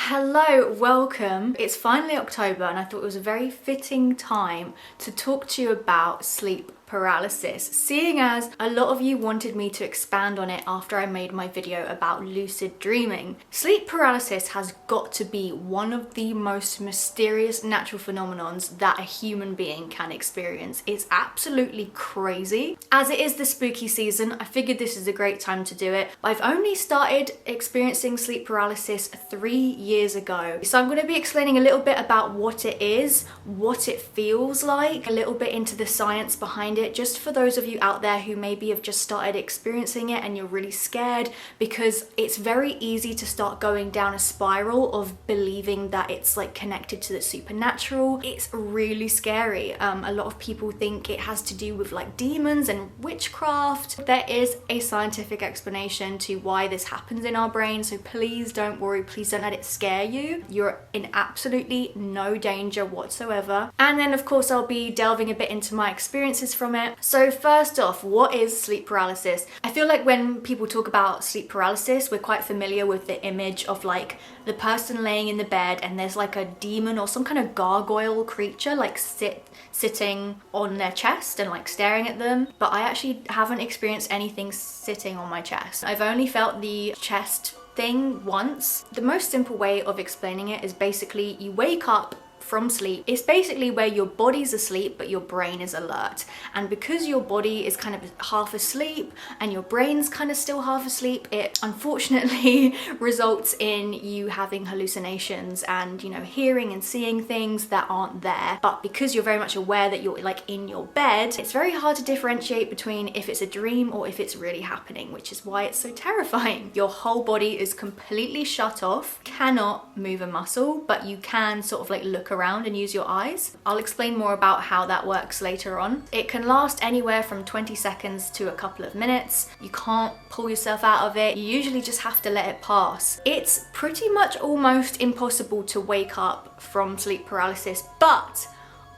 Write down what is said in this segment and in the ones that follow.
Hello, welcome. It's finally October and I thought it was a very fitting time to talk to you about sleep paralysis, seeing as a lot of you wanted me to expand on it after I made my video about lucid dreaming. Sleep paralysis has got to be one of the most mysterious natural phenomenons that a human being can experience. It's absolutely crazy. As it is the spooky season, I figured this is a great time to do it. I've only started experiencing sleep paralysis 3 years ago. So I'm going to be explaining a little bit about what it is, what it feels like, a little bit into the science behind it, just for those of you out there who maybe have just started experiencing it and you're really scared, because it's very easy to start going down a spiral of believing that it's like connected to the supernatural. It's really scary. A lot of people think it has to do with like demons and witchcraft. There is a scientific explanation to why this happens in our brain, so please don't worry, please don't let it scare you. You're in absolutely no danger whatsoever. And then of course I'll be delving a bit into my experiences from it. So first off, what is sleep paralysis? I feel like when people talk about sleep paralysis, we're quite familiar with the image of like the person laying in the bed and there's like a demon or some kind of gargoyle creature like sitting on their chest and like staring at them. But I actually haven't experienced anything sitting on my chest. I've only felt the chest thing once. The most simple way of explaining it is basically you wake up from sleep. It's basically where your body's asleep but your brain is alert, and because your body is kind of half asleep and your brain's kind of still half asleep, it unfortunately results in you having hallucinations and, you know, hearing and seeing things that aren't there. But because you're very much aware that you're like in your bed, it's very hard to differentiate between if it's a dream or if it's really happening, which is why it's so terrifying. Your whole body is completely shut off, cannot move a muscle, but you can sort of like look around and use your eyes. I'll explain more about how that works later on. It can last anywhere from 20 seconds to a couple of minutes. You can't pull yourself out of it. You usually just have to let it pass. It's pretty much almost impossible to wake up from sleep paralysis, but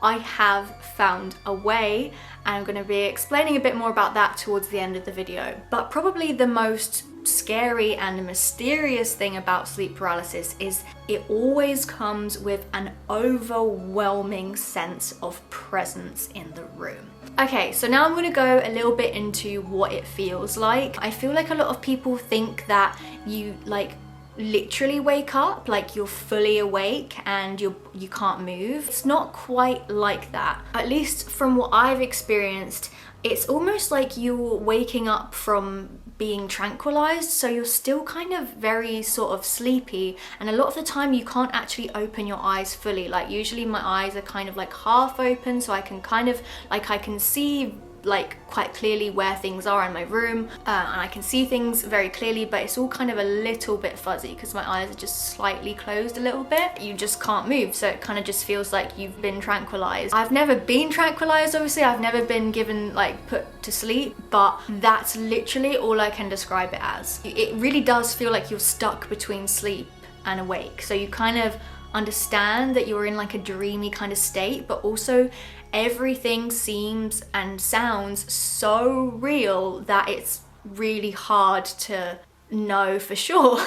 I have found a way, and I'm going to be explaining a bit more about that towards the end of the video. But probably the most scary and mysterious thing about sleep paralysis is it always comes with an overwhelming sense of presence in the room. Okay, so now I'm going to go a little bit into what it feels like. I feel like a lot of people think that you like literally wake up, like you're fully awake and you can't move. It's not quite like that. At least from what I've experienced, it's almost like you're waking up from being tranquilized, so you're still kind of very sort of sleepy, and a lot of the time you can't actually open your eyes fully. Like usually my eyes are kind of like half open, so I can kind of like I can see like quite clearly where things are in my room, and I can see things very clearly, but it's all kind of a little bit fuzzy because my eyes are just slightly closed a little bit. You just can't move, so it kind of just feels like you've been tranquilized. I've never been tranquilized, obviously. I've never been given like put to sleep, but that's literally all I can describe it as. It really does feel like you're stuck between sleep and awake, so you kind of understand that you're in like a dreamy kind of state, but also everything seems and sounds so real that it's really hard to know for sure.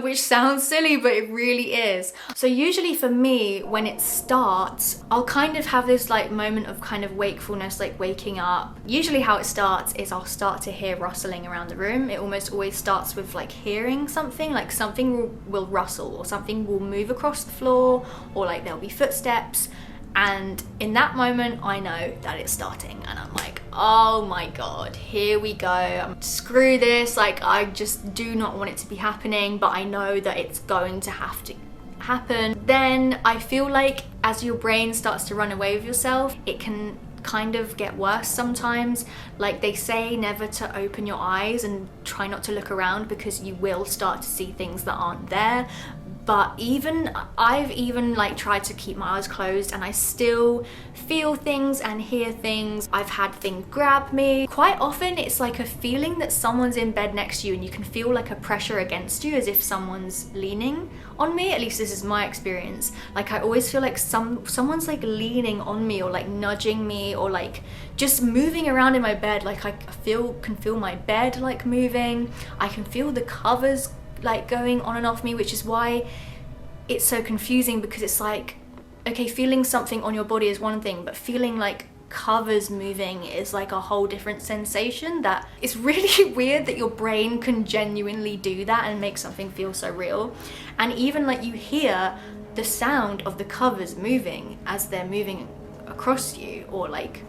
Which sounds silly, but it really is. So usually for me, when it starts, I'll kind of have this like moment of kind of wakefulness, like waking up. Usually how it starts is I'll start to hear rustling around the room. It almost always starts with like hearing something, like something will rustle or something will move across the floor, or like there'll be footsteps. And in that moment, I know that it's starting, and I'm like, oh my god, here we go. Screw this, like I just do not want it to be happening, but I know that it's going to have to happen. Then I feel like as your brain starts to run away with yourself, it can kind of get worse sometimes. Like they say never to open your eyes and try not to look around because you will start to see things that aren't there. But I've even like tried to keep my eyes closed and I still feel things and hear things. I've had things grab me. Quite often it's like a feeling that someone's in bed next to you and you can feel like a pressure against you as if someone's leaning on me. At least this is my experience. Like I always feel like someone's like leaning on me or like nudging me or like just moving around in my bed. Like I can feel my bed like moving. I can feel the covers like going on and off me, which is why it's so confusing, because it's like, okay, feeling something on your body is one thing, but feeling like covers moving is like a whole different sensation. That it's really weird that your brain can genuinely do that and make something feel so real. And even like you hear the sound of the covers moving as they're moving across you, or like,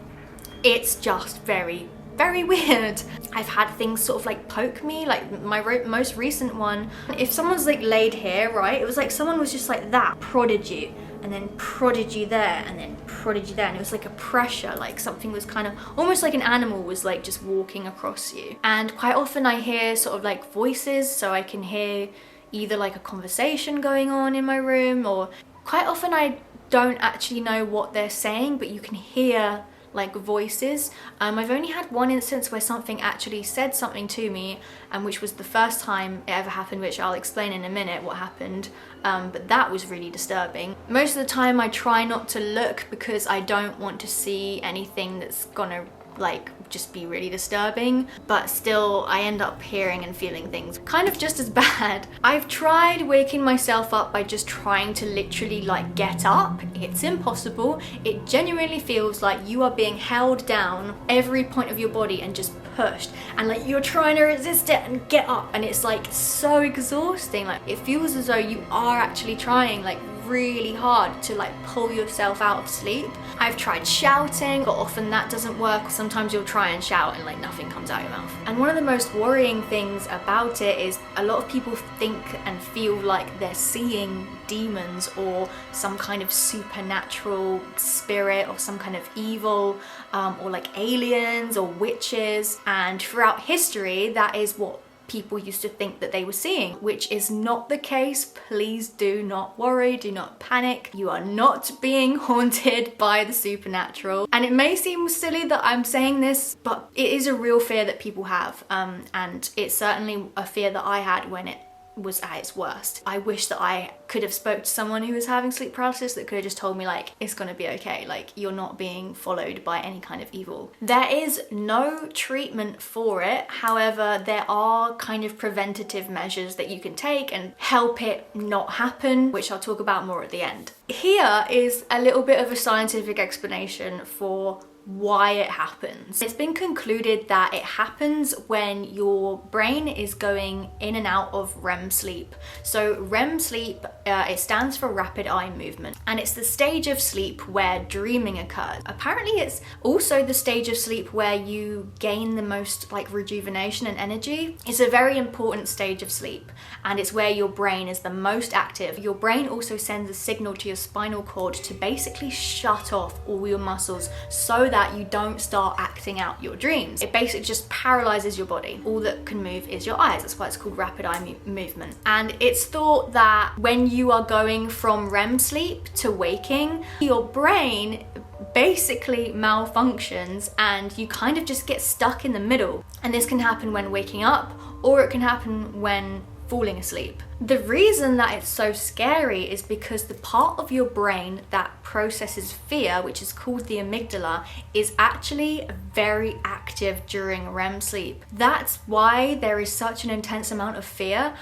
it's just very, very weird. I've had things sort of like poke me, like my most recent one, if someone's like laid here, right, it was like someone was just like that, prodded you, and then prodded you there, and then prodded you there, and it was like a pressure, like something was kind of almost like an animal was like just walking across you. And quite often I hear sort of like voices, so I can hear either like a conversation going on in my room, or quite often I don't actually know what they're saying, but you can hear like voices. I've only had one instance where something actually said something to me, which was the first time it ever happened, which I'll explain in a minute what happened, but that was really disturbing. Most of the time I try not to look because I don't want to see anything that's gonna like just be really disturbing, but still I end up hearing and feeling things kind of just as bad. I've tried waking myself up by just trying to literally like get up. It's impossible. It genuinely feels like you are being held down every point of your body and just pushed, and like you're trying to resist it and get up, and it's like so exhausting. Like it feels as though you are actually trying like really hard to like pull yourself out of sleep. I've tried shouting, but often that doesn't work. Sometimes you'll try and shout and like nothing comes out of your mouth. And one of the most worrying things about it is a lot of people think and feel like they're seeing demons or some kind of supernatural spirit or some kind of evil, or like aliens or witches. And throughout history, that is what people used to think that they were seeing, which is not the case. Please do not worry, do not panic. You are not being haunted by the supernatural. And it may seem silly that I'm saying this, but it is a real fear that people have, and it's certainly a fear that I had when it was at its worst. I wish that I could have spoke to someone who was having sleep paralysis that could have just told me like, it's gonna be okay, like you're not being followed by any kind of evil. There is no treatment for it. However, there are kind of preventative measures that you can take and help it not happen, which I'll talk about more at the end. Here is a little bit of a scientific explanation for why it happens. It's been concluded that it happens when your brain is going in and out of REM sleep. So REM sleep, it stands for rapid eye movement, and it's the stage of sleep where dreaming occurs. Apparently it's also the stage of sleep where you gain the most like rejuvenation and energy. It's a very important stage of sleep, and it's where your brain is the most active. Your brain also sends a signal to your spinal cord to basically shut off all your muscles so that you don't start acting out your dreams. It basically just paralyzes your body. All that can move is your eyes. That's why it's called rapid eye movement. And it's thought that when you are going from REM sleep to waking, your brain basically malfunctions and you kind of just get stuck in the middle. And this can happen when waking up, or it can happen when falling asleep. The reason that it's so scary is because the part of your brain that processes fear, which is called the amygdala, is actually very active during REM sleep. That's why there is such an intense amount of fear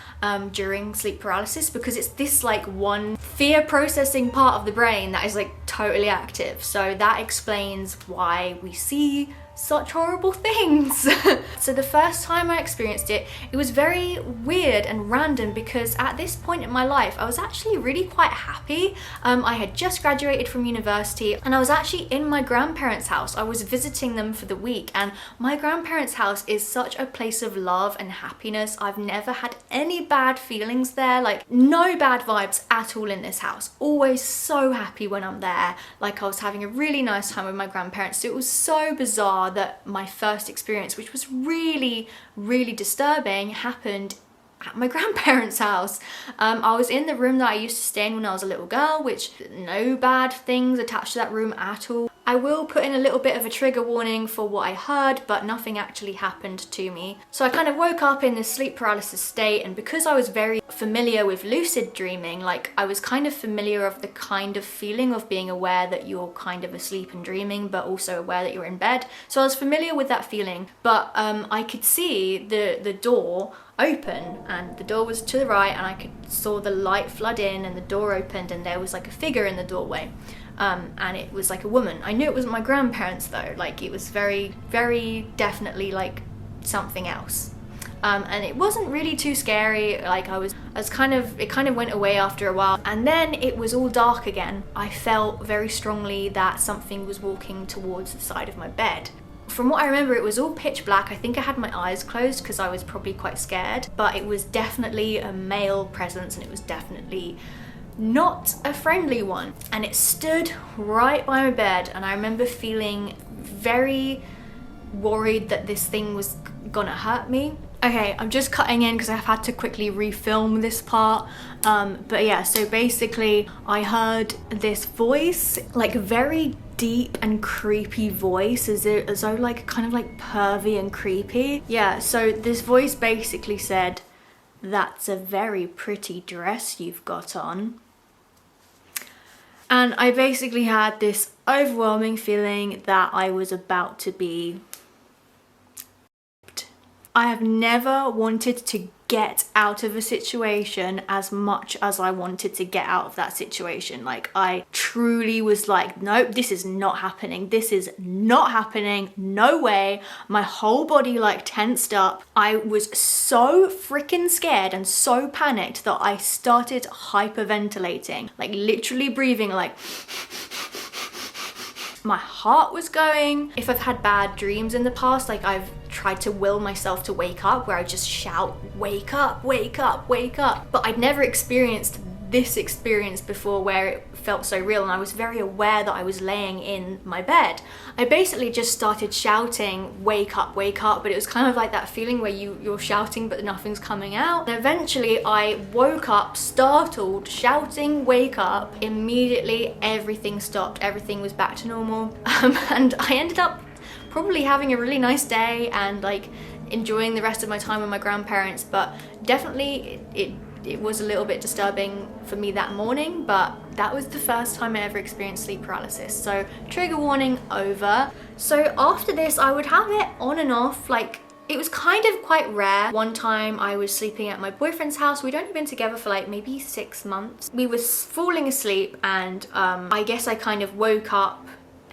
during sleep paralysis, because it's this like one fear processing part of the brain that is like totally active. So that explains why we see such horrible things. So the first time I experienced it, it was very weird and random, because at this point in my life I was actually really quite happy. I had just graduated from university and I was actually in my grandparents' house. I was visiting them for the week, and my grandparents' house is such a place of love and happiness. I've never had any bad feelings there, like no bad vibes at all in this house. Always so happy when I'm there, like I was having a really nice time with my grandparents. So it was so bizarre that my first experience, which was really, really disturbing, happened at my grandparents' house. I was in the room that I used to stay in when I was a little girl, which no bad things attached to that room at all. I will put in a little bit of a trigger warning for what I heard, but nothing actually happened to me. So I kind of woke up in this sleep paralysis state, and because I was very familiar with lucid dreaming, like I was kind of familiar of the kind of feeling of being aware that you're kind of asleep and dreaming, but also aware that you're in bed. So I was familiar with that feeling, but I could see the door open, and the door was to the right, and I saw the light flood in, and the door opened, and there was like a figure in the doorway. And it was like a woman. I knew it wasn't my grandparents though, like it was very, very definitely like something else. And it wasn't really too scary, like it kind of went away after a while, and then it was all dark again. I felt very strongly that something was walking towards the side of my bed. From what I remember, it was all pitch black. I think I had my eyes closed because I was probably quite scared, but it was definitely a male presence, and it was definitely not a friendly one, and it stood right by my bed, and I remember feeling very worried that this thing was gonna hurt me. Okay, I'm just cutting in because I've had to quickly refilm this part, but yeah, so basically I heard this voice, like a very deep and creepy voice, as though like kind of like pervy and creepy. Yeah, so this voice basically said, "That's a very pretty dress you've got on." And I basically had this overwhelming feeling that I was about to be raped. I have never wanted to get out of a situation as much as I wanted to get out of that situation. Like I truly was like, nope, this is not happening. This is not happening. No way. My whole body like tensed up. I was so freaking scared and so panicked that I started hyperventilating, like literally breathing like my heart was going. If I've had bad dreams in the past, like I've tried to will myself to wake up, where I just shout, wake up, wake up, wake up. But I'd never experienced this experience before where it felt so real, and I was very aware that I was laying in my bed. I basically just started shouting, wake up, but it was kind of like that feeling where you're shouting but nothing's coming out. And eventually I woke up startled, shouting, wake up. Immediately everything stopped, everything was back to normal. And I ended up probably having a really nice day and like enjoying the rest of my time with my grandparents, but definitely it was a little bit disturbing for me that morning, but that was the first time I ever experienced sleep paralysis. So trigger warning over. So after this, I would have it on and off, like it was kind of quite rare. One time I was sleeping at my boyfriend's house. We'd only been together for like maybe 6 months. We were falling asleep, and I guess I kind of woke up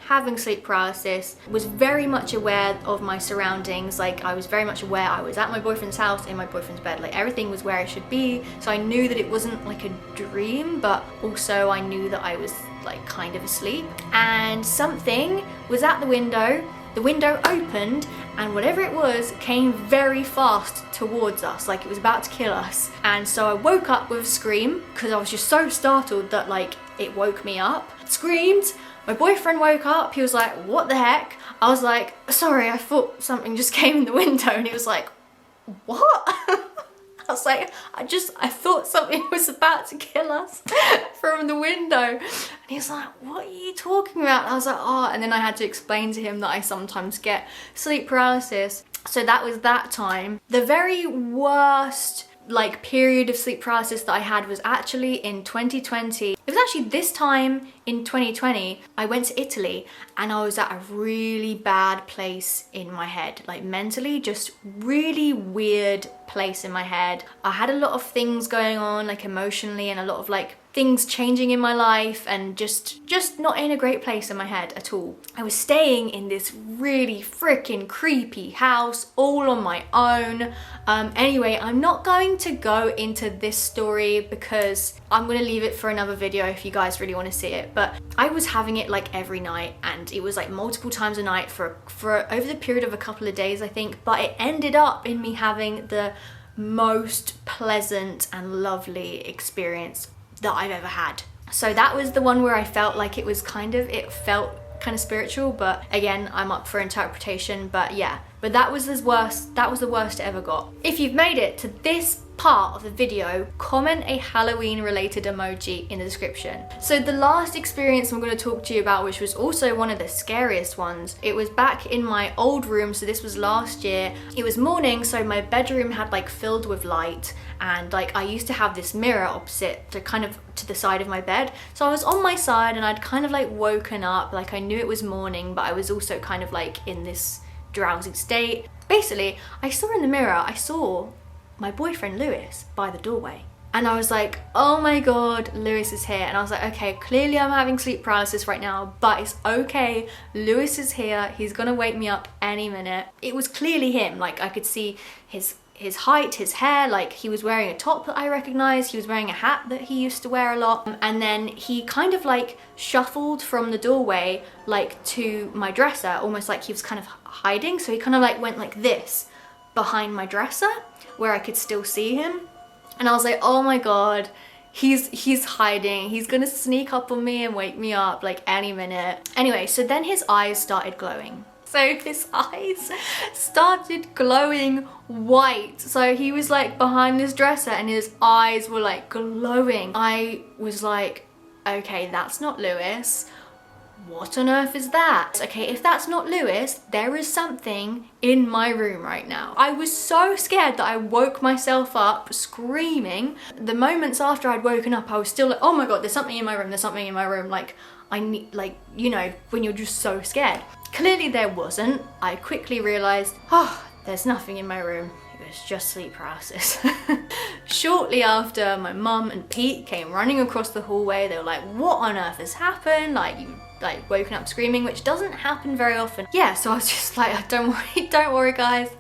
having sleep paralysis, was very much aware of my surroundings. Like I was very much aware I was at my boyfriend's house, in my boyfriend's bed, like everything was where it should be. So I knew that it wasn't like a dream, but also I knew that I was like kind of asleep. And something was at the window opened, and whatever it was came very fast towards us, like it was about to kill us. And so I woke up with a scream because I was just so startled that like it woke me up. Screamed. My boyfriend woke up, he was like, what the heck? I was like, sorry, I thought something just came in the window. And he was like, what? I was like, I thought something was about to kill us from the window. And he was like, what are you talking about? And I was like, oh, and then I had to explain to him that I sometimes get sleep paralysis. So that was that time. The very worst like period of sleep paralysis that I had was actually in 2020. It was actually this time in 2020 I went to Italy, and I was at a really bad place in my head, like mentally, just really weird place in my head. I had a lot of things going on, like emotionally, and a lot of like things changing in my life, and just not in a great place in my head at all. I was staying in this really freaking creepy house all on my own. Anyway, I'm not going to go into this story because I'm gonna leave it for another video if you guys really want to see it. But I was having it like every night, and it was like multiple times a night for over the period of a couple of days, I think. But it ended up in me having the most pleasant and lovely experience that I've ever had. So that was the one where I felt like it felt kind of spiritual, but again, I'm up for interpretation. But yeah, but that was the worst it ever got. If you've made it to this part of the video, comment a Halloween related emoji in the description. So the last experience I'm going to talk to you about, which was also one of the scariest ones, it was back in my old room, so this was last year. It was morning, so my bedroom had like filled with light, and like I used to have this mirror opposite to kind of to the side of my bed. So I was on my side and I'd kind of like woken up, like I knew it was morning, but I was also kind of like in this drowsy state. Basically, I saw in the mirror, I saw my boyfriend Lewis by the doorway. And I was like, oh my God, Lewis is here. And I was like, okay, clearly I'm having sleep paralysis right now, but it's okay. Lewis is here. He's gonna wake me up any minute. It was clearly him. Like I could see his height, his hair, like he was wearing a top that I recognized. He was wearing a hat that he used to wear a lot. And then he kind of like shuffled from the doorway, like to my dresser, almost like he was kind of hiding. So he kind of like went like this behind my dresser where I could still see him. And I was like, oh my God, he's hiding. He's gonna sneak up on me and wake me up like any minute. Anyway, so then his eyes started glowing. So his eyes started glowing white. So he was like behind this dresser and his eyes were like glowing. I was like, okay, that's not Lewis. What on earth is that? Okay, if that's not Lewis, there is something in my room right now. I was so scared that I woke myself up screaming. The moments after I'd woken up, I was still like, oh my God, there's something in my room, there's something in my room. Like, I need, like, you know, when you're just so scared. Clearly there wasn't. I quickly realized, oh, there's nothing in my room. It was just sleep paralysis. Shortly after, my mum and Pete came running across the hallway. They were like, what on earth has happened? Like, you like woken up screaming, which doesn't happen very often. Yeah, so I was just like, don't worry guys,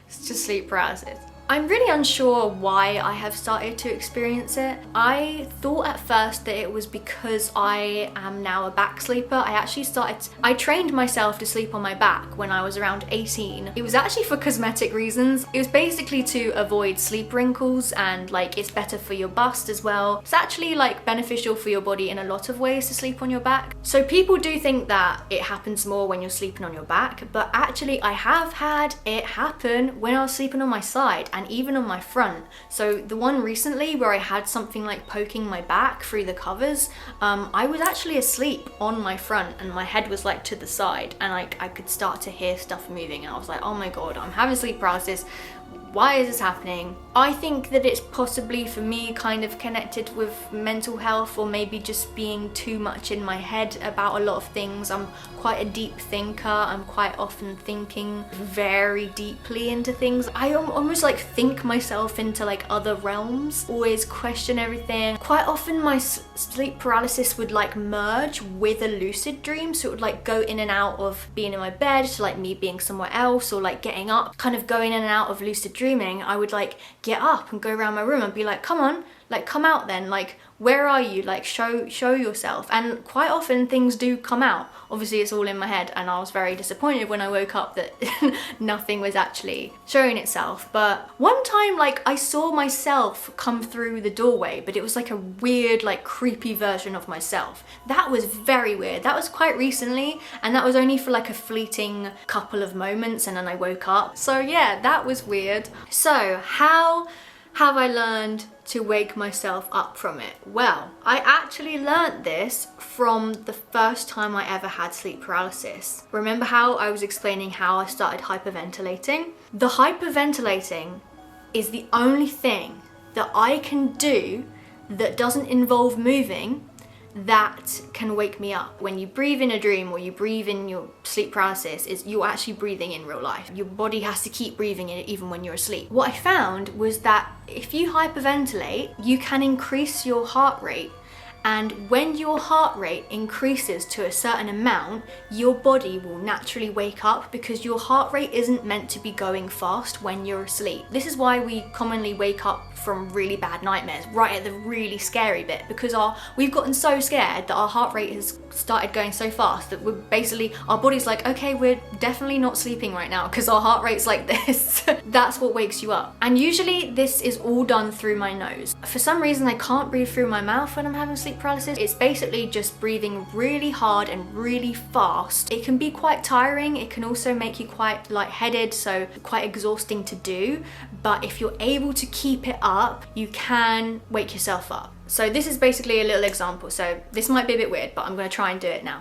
it's just sleep paralysis. I'm really unsure why I have started to experience it. I thought at first that it was because I am now a back sleeper. I trained myself to sleep on my back when I was around 18. It was actually for cosmetic reasons. It was basically to avoid sleep wrinkles, and like it's better for your bust as well. It's actually like beneficial for your body in a lot of ways to sleep on your back. So people do think that it happens more when you're sleeping on your back, but actually I have had it happen when I was sleeping on my side and even on my front. So the one recently where I had something like poking my back through the covers, I was actually asleep on my front and my head was like to the side, and like I could start to hear stuff moving, and I was like, oh my God, I'm having sleep paralysis. Why is this happening? I think that it's possibly for me kind of connected with mental health, or maybe just being too much in my head about a lot of things. I'm quite a deep thinker. I'm quite often thinking very deeply into things. I almost like think myself into like other realms, always question everything. Quite often my sleep paralysis would like merge with a lucid dream, so it would like go in and out of being in my bed to like me being somewhere else, or like getting up, kind of going in and out of lucid dreaming. I would like get up and go around my room and be like, come on, like come out then, like where are you, like show yourself. And quite often things do come out. Obviously it's all in my head, and I was very disappointed when I woke up that nothing was actually showing itself. But one time like I saw myself come through the doorway, but it was like a weird like creepy version of myself. That was very weird. That was quite recently, and that was only for like a fleeting couple of moments, and then I woke up. So yeah, that was weird. So how have I learned to wake myself up from it? Well, I actually learnt this from the first time I ever had sleep paralysis. Remember how I was explaining how I started hyperventilating? The hyperventilating is the only thing that I can do that doesn't involve moving that can wake me up. When you breathe in a dream or you breathe in your sleep paralysis, you're actually breathing in real life. Your body has to keep breathing in it even when you're asleep. What I found was that if you hyperventilate, you can increase your heart rate. And when your heart rate increases to a certain amount, your body will naturally wake up, because your heart rate isn't meant to be going fast when you're asleep. This is why we commonly wake up from really bad nightmares right at the really scary bit, because we've gotten so scared that our heart rate has started going so fast that our body's like, okay, we're definitely not sleeping right now because our heart rate's like this. That's what wakes you up. And usually this is all done through my nose. For some reason I can't breathe through my mouth when I'm having sleep sleep paralysis, it's basically just breathing really hard and really fast. It can be quite tiring. It can also make you quite lightheaded, so quite exhausting to do. But if you're able to keep it up, you can wake yourself up. So this is basically a little example. So this might be a bit weird, but I'm going to try and do it now.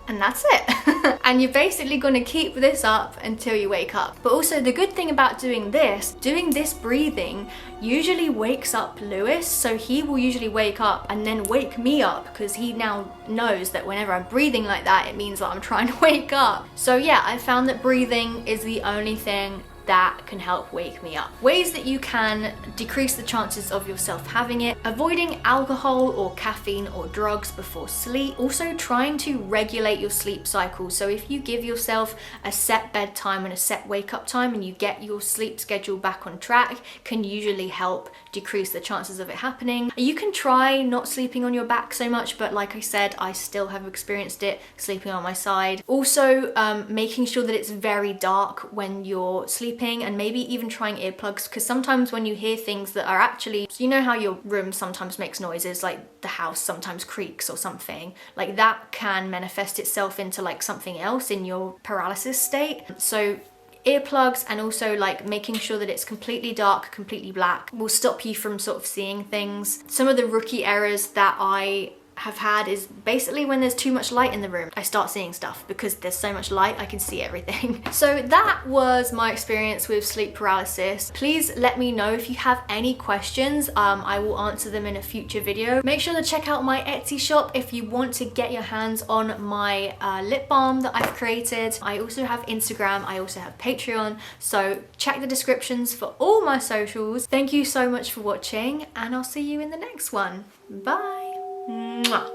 And that's it. And you're basically going to keep this up until you wake up. But also the good thing about doing this breathing usually wakes up Lewis. So he will usually wake up and then wake me up, because he now knows that whenever I'm breathing like that, it means that I'm trying to wake up. So yeah, I found that breathing is the only thing that can help wake me up. Ways that you can decrease the chances of yourself having it: avoiding alcohol or caffeine or drugs before sleep. Also trying to regulate your sleep cycle. So if you give yourself a set bedtime and a set wake up time and you get your sleep schedule back on track, can usually help decrease the chances of it happening. You can try not sleeping on your back so much, but like I said, I still have experienced it sleeping on my side. Also making sure that it's very dark when you're sleeping, and maybe even trying earplugs, because sometimes when you hear things that are actually, so you know how your room sometimes makes noises, like the house sometimes creaks or something, like that can manifest itself into like something else in your paralysis state. So earplugs, and also like making sure that it's completely dark, completely black, will stop you from sort of seeing things. Some of the rookie errors that I have had is basically when there's too much light in the room, I start seeing stuff because there's so much light, I can see everything. So that was my experience with sleep paralysis. Please let me know if you have any questions. I will answer them in a future video. Make sure to check out my Etsy shop if you want to get your hands on my lip balm that I've created. I also have Instagram, I also have Patreon, so check the descriptions for all my socials. Thank you so much for watching, and I'll see you in the next one. Bye. Mwah.